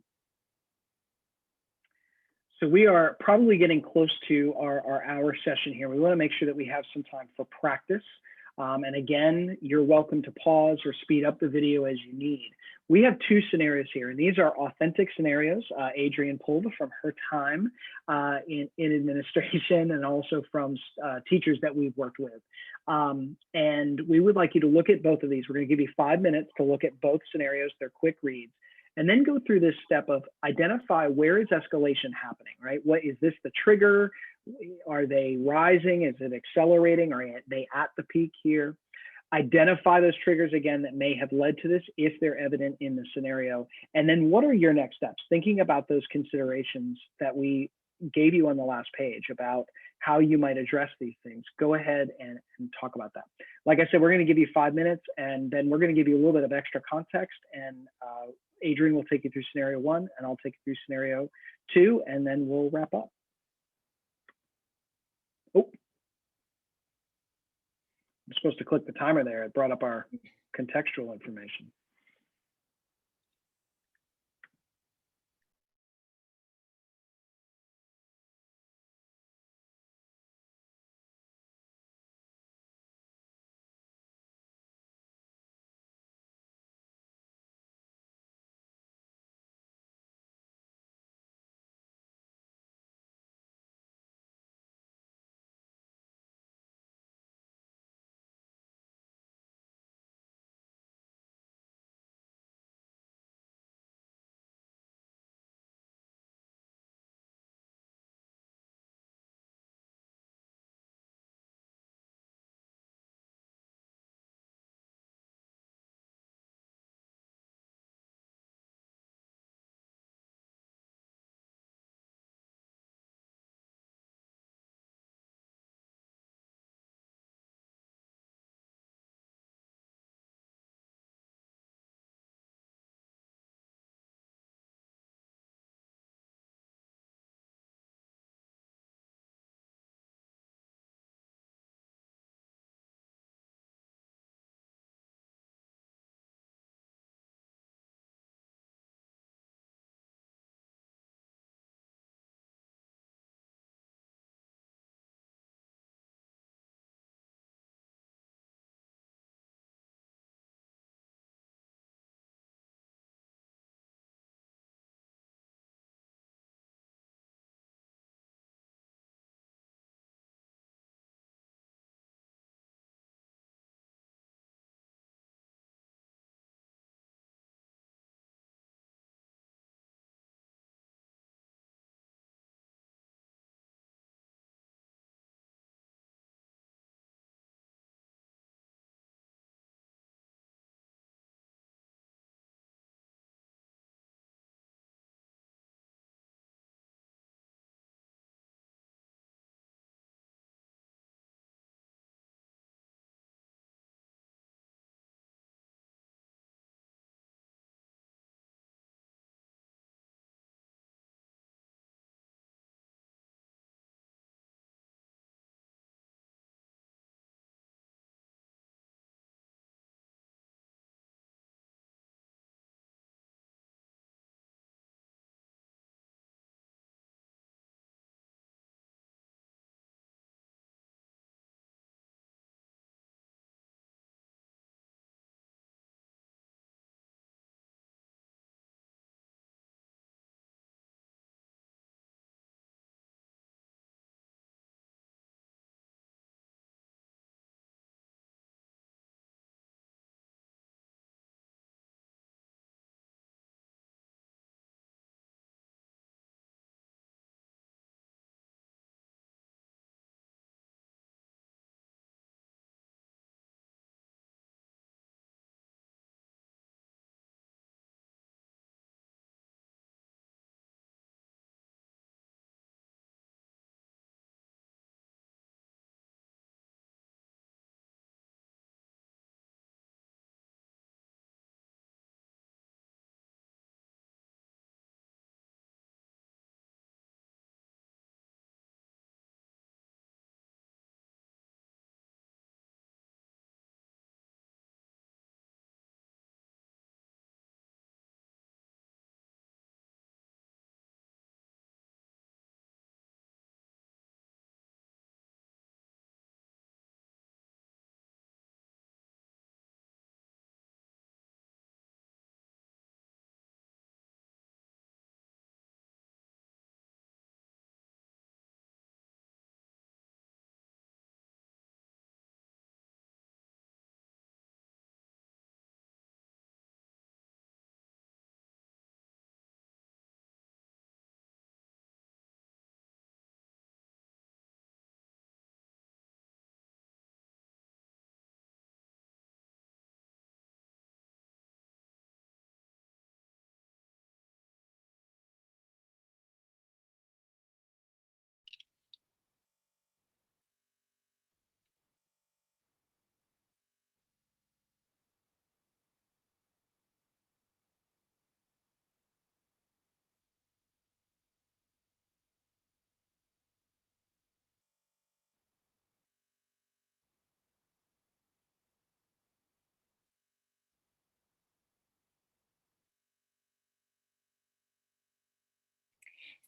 So we are probably getting close to our hour session here. We want to make sure that we have some time for practice. And again, you're welcome to pause or speed up the video as you need. We have two scenarios here, and these are authentic scenarios. Adreian pulled from her time in administration and also from teachers that we've worked with. And we would like you to look at both of these. We're going to give you 5 minutes to look at both scenarios. They're quick reads. And then go through this step of identify where is escalation happening, right? What is this the trigger? Are they rising? Is it accelerating? Are they at the peak here? Identify those triggers again that may have led to this if they're evident in the scenario. And then what are your next steps? Thinking about those considerations that we gave you on the last page about how you might address these things. Go ahead and talk about that. Like I said, we're going to give you 5 minutes, and then we're going to give you a little bit of extra context, and Adreian will take you through scenario 1, and I'll take you through scenario 2, and then we'll wrap up. Oh, I'm supposed to click the timer there. It brought up our contextual information.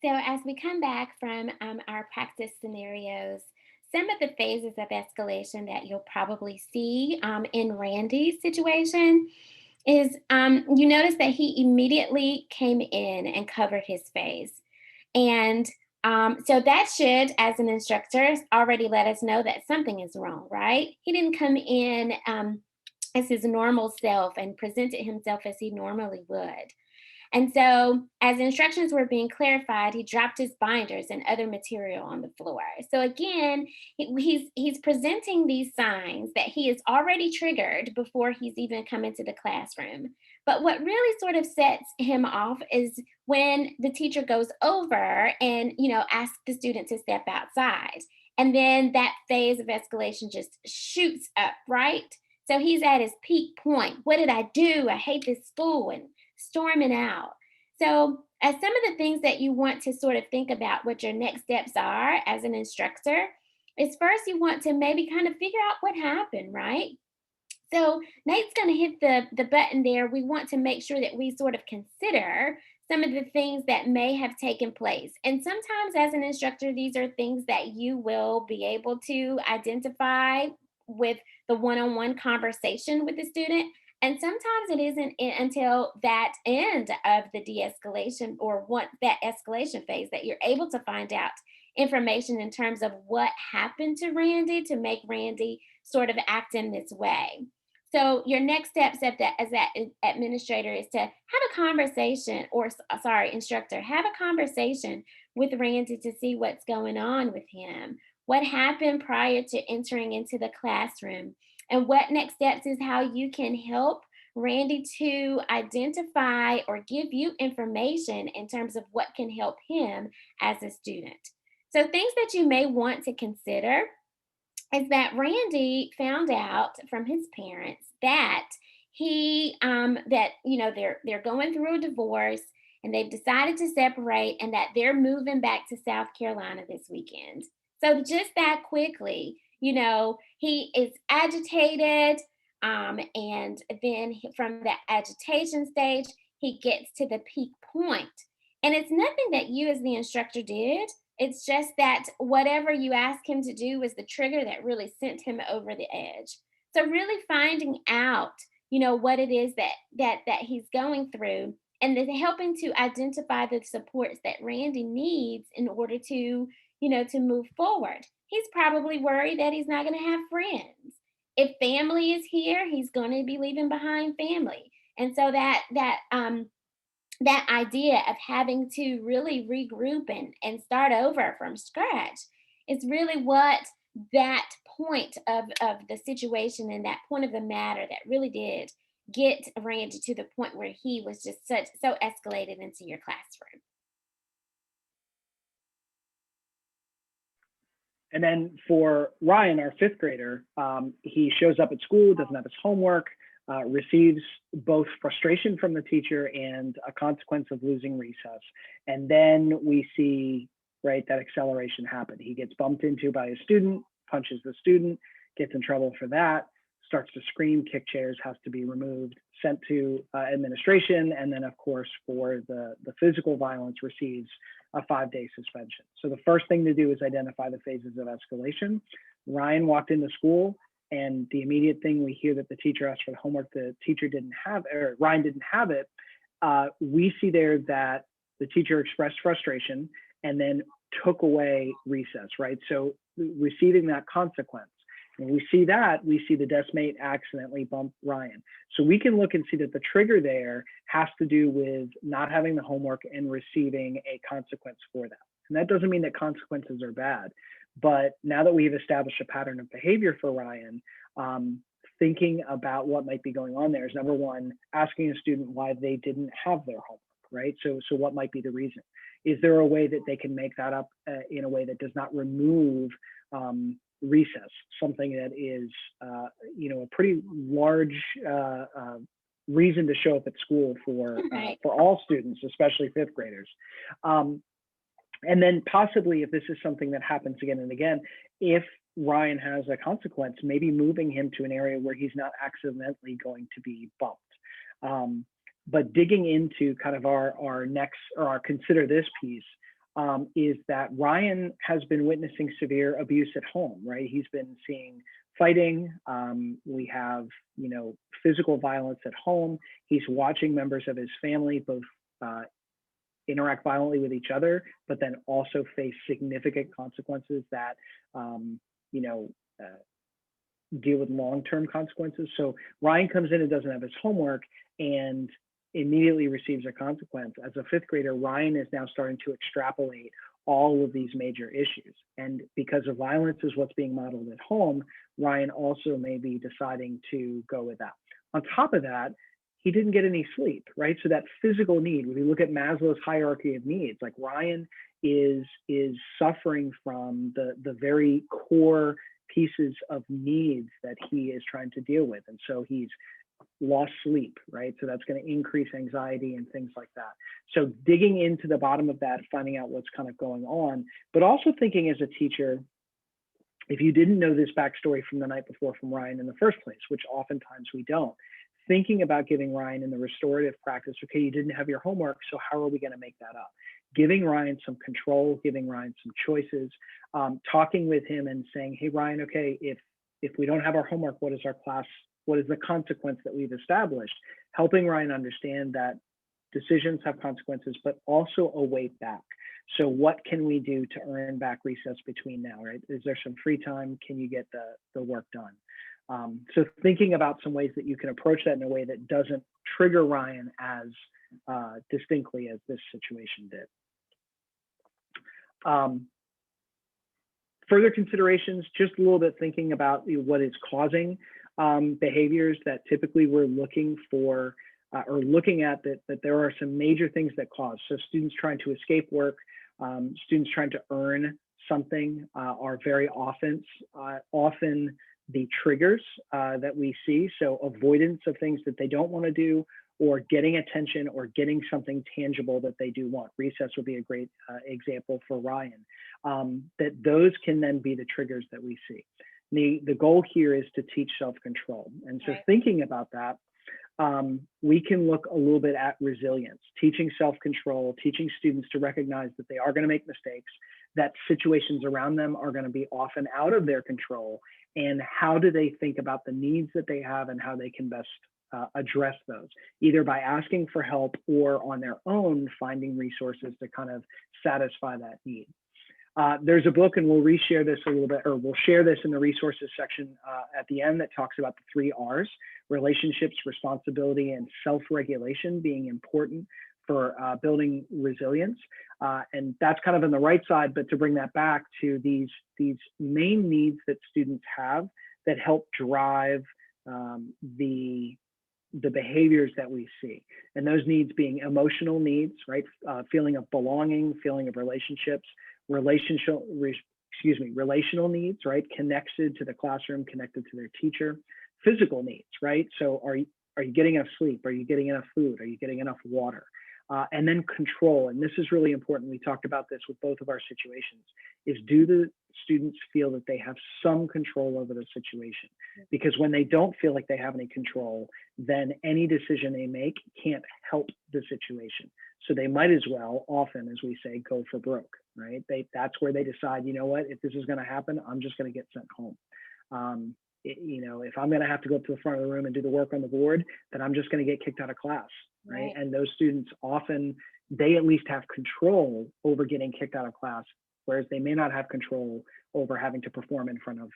So, as we come back from our practice scenarios, some of the phases of escalation that you'll probably see in Randy's situation is you notice that he immediately came in and covered his face. And so that should, as an instructor, already let us know that something is wrong, right? He didn't come in as his normal self and presented himself as he normally would. And so, as instructions were being clarified, he dropped his binders and other material on the floor. So again, he's presenting these signs that he is already triggered before he's even come into the classroom. But what really sort of sets him off is when the teacher goes over and asks the student to step outside, and then that phase of escalation just shoots up, right? So he's at his peak point. What did I do? I hate this school, and storming out. So, as some of the things that you want to sort of think about what your next steps are as an instructor is first you want to maybe kind of figure out what happened, right? So Nate's going to hit the button there. We want to make sure that we sort of consider some of the things that may have taken place. And sometimes, as an instructor, these are things that you will be able to identify with the one on one conversation with the student. And sometimes it isn't until that end of the de escalation or what that escalation phase that you're able to find out information in terms of what happened to Randy to make Randy sort of act in this way. So your next steps at that as that administrator is to have a conversation, or sorry, instructor, have a conversation with Randy to see what's going on with him. What happened prior to entering into the classroom? And what next steps is how you can help Randy to identify or give you information in terms of what can help him as a student. So things that you may want to consider is that Randy found out from his parents that they're going through a divorce and they've decided to separate and that they're moving back to South Carolina this weekend. So just that quickly, he is agitated, and then from that agitation stage, he gets to the peak point. And it's nothing that you as the instructor did. It's just that whatever you asked him to do was the trigger that really sent him over the edge. So really finding out, what it is that he's going through, and then helping to identify the supports that Randy needs in order to move forward. He's probably worried that he's not going to have friends. If family is here, he's going to be leaving behind family. And so that idea of having to really regroup and start over from scratch is really what that point of the situation and that point of the matter that really did get Randy to the point where he was just so escalated into your classroom. And then for Ryan, our fifth grader, he shows up at school, doesn't have his homework, receives both frustration from the teacher and a consequence of losing recess. And then we see, right, that acceleration happen. He gets bumped into by a student, punches the student, gets in trouble for that, starts to scream, kick chairs, has to be removed, sent to administration, and then of course for the physical violence receives a 5-day suspension. So the first thing to do is identify the phases of escalation. Ryan walked into school, and the immediate thing we hear that the teacher asked for the homework, the teacher didn't have, or Ryan didn't have it. We see there that the teacher expressed frustration and then took away recess, right? So receiving that consequence. When we see that, we see the deskmate accidentally bump Ryan. So we can look and see that the trigger there has to do with not having the homework and receiving a consequence for that. And that doesn't mean that consequences are bad, but now that we've established a pattern of behavior for Ryan, thinking about what might be going on there is number one, asking a student why they didn't have their homework, right? So what might be the reason? Is there a way that they can make that up in a way that does not remove recess, something that is, a pretty large reason to show up at school for Right. all students, especially fifth graders. And then possibly if this is something that happens again and again, if Ryan has a consequence, maybe moving him to an area where he's not accidentally going to be bumped. But digging into kind of our next or our consider this piece, is that Ryan has been witnessing severe abuse at home, right? He's been seeing fighting. We have, physical violence at home. He's watching members of his family both interact violently with each other, but then also face significant consequences that, you know, uh, deal with long-term consequences. So Ryan comes in and doesn't have his homework and immediately receives a consequence. As a fifth grader, Ryan is now starting to extrapolate all of these major issues. And because of violence is what's being modeled at home, Ryan also may be deciding to go with that. On top of that, he didn't get any sleep, right? So that physical need, when you look at Maslow's hierarchy of needs, like Ryan is suffering from the very core pieces of needs that he is trying to deal with. And so he's lost sleep, right? So that's going to increase anxiety and things like that. So digging into the bottom of that, finding out what's kind of going on, but also thinking as a teacher, if you didn't know this backstory from the night before from Ryan in the first place, which oftentimes we don't, thinking about giving Ryan in the restorative practice, okay, you didn't have your homework, so how are we going to make that up? Giving Ryan some control, giving Ryan some choices, talking with him and saying, hey, Ryan, okay, if we don't have our homework, what is the consequence that we've established? Helping Ryan understand that decisions have consequences, but also a way back. So what can we do to earn back recess between now, right? Is there some free time? Can you get the work done? So thinking about some ways that you can approach that in a way that doesn't trigger Ryan as distinctly as this situation did. Further considerations, just a little bit thinking about what is causing behaviors that typically we're looking for or looking at that there are some major things that cause. So students trying to escape work, students trying to earn something are very often the triggers that we see. So avoidance of things that they don't want to do, or getting attention or getting something tangible that they do want. Recess would be a great example for Ryan. That those can then be the triggers that we see. The goal here is to teach self-control. And so thinking about that, we can look a little bit at resilience, teaching self-control, teaching students to recognize that they are going to make mistakes, that situations around them are going to be often out of their control, and how do they think about the needs that they have and how they can best address those, either by asking for help or on their own, finding resources to kind of satisfy that need. There's a book, and we'll reshare this a little bit, or we'll share this in the resources section at the end, that talks about the 3 R's: relationships, responsibility, and self-regulation being important for building resilience. And that's kind of on the right side, but to bring that back to these main needs that students have that help drive the behaviors that we see. And those needs being emotional needs, right? Feeling of belonging, feeling of relationships, relational needs, right? Connected to the classroom, connected to their teacher. Physical needs, right? So are you getting enough sleep? Are you getting enough food? Are you getting enough water? And then control, and this is really important. We talked about this with both of our situations, is do the students feel that they have some control over the situation? Because when they don't feel like they have any control, then any decision they make can't help the situation. So they might as well, often, as we say, go for broke, right? That's where they decide, you know what, if this is going to happen, I'm just going to get sent home. If I'm going to have to go up to the front of the room and do the work on the board, then I'm just going to get kicked out of class, right? And those students often, they at least have control over getting kicked out of class, whereas they may not have control over having to perform in front of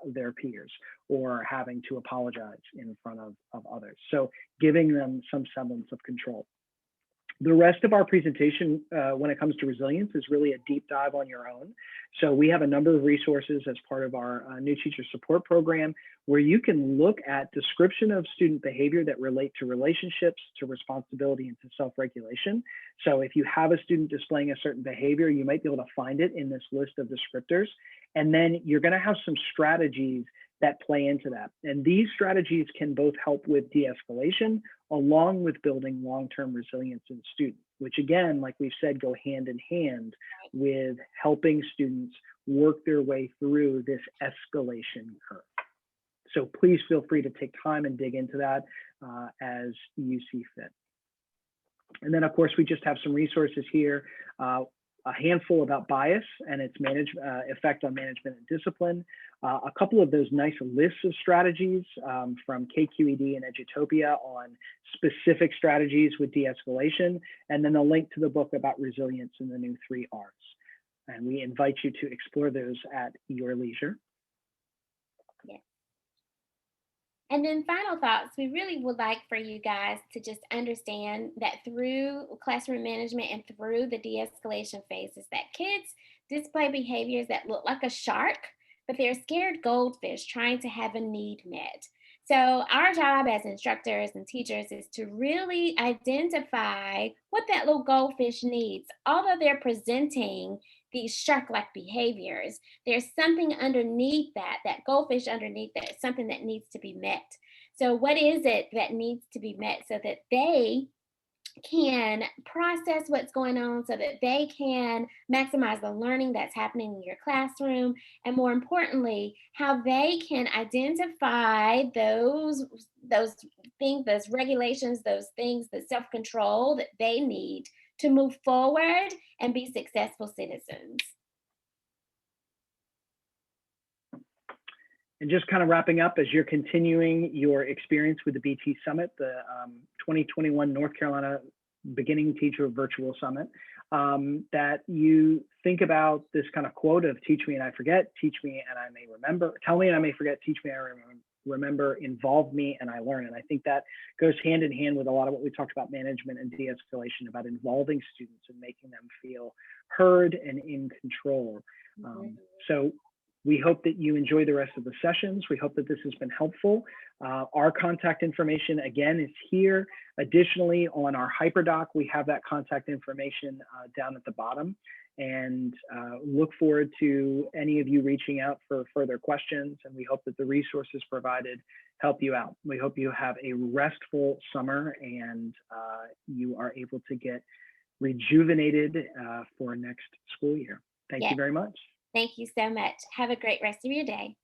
their peers or having to apologize in front of others. So giving them some semblance of control. The rest of our presentation when it comes to resilience is really a deep dive on your own. So we have a number of resources as part of our new teacher support program, where you can look at description of student behavior that relate to relationships, to responsibility, and to self-regulation. So if you have a student displaying a certain behavior, you might be able to find it in this list of descriptors. And then you're going to have some strategies that play into that. And these strategies can both help with de-escalation along with building long-term resilience in students, which again, like we've said, go hand in hand with helping students work their way through this escalation curve. So please feel free to take time and dig into that as you see fit. And then of course, we just have some resources here. a handful about bias and its effect on management and discipline, a couple of those nice lists of strategies from KQED and Edutopia on specific strategies with de-escalation, and then a link to the book about resilience and the new 3 Rs. And we invite you to explore those at your leisure. Yes. And then final thoughts, we really would like for you guys to just understand that through classroom management and through the de-escalation phases, that kids display behaviors that look like a shark, but they're scared goldfish trying to have a need met. So our job as instructors and teachers is to really identify what that little goldfish needs. Although they're presenting these shark-like behaviors, there's something underneath that goldfish underneath that, something that needs to be met. So, what is it that needs to be met so that they can process what's going on, so that they can maximize the learning that's happening in your classroom, and more importantly, how they can identify those things, those regulations, those things, the self-control that they need to move forward and be successful citizens. And just kind of wrapping up, as you're continuing your experience with the BT Summit, the 2021 North Carolina Beginning Teacher Virtual Summit, that you think about this kind of quote of teach me and I forget, teach me and I may remember, tell me and I may forget, teach me and I remember, involve me and I learn. And I think that goes hand in hand with a lot of what we talked about management and de-escalation, about involving students and making them feel heard and in control. So we hope that you enjoy the rest of the sessions. We hope that this has been helpful. Our contact information, again, is here. Additionally, on our HyperDoc, we have that contact information down at the bottom. And look forward to any of you reaching out for further questions. And we hope that the resources provided help you out. We hope you have a restful summer and you are able to get rejuvenated for next school year. Thank you very much. Thank you so much. Have a great rest of your day.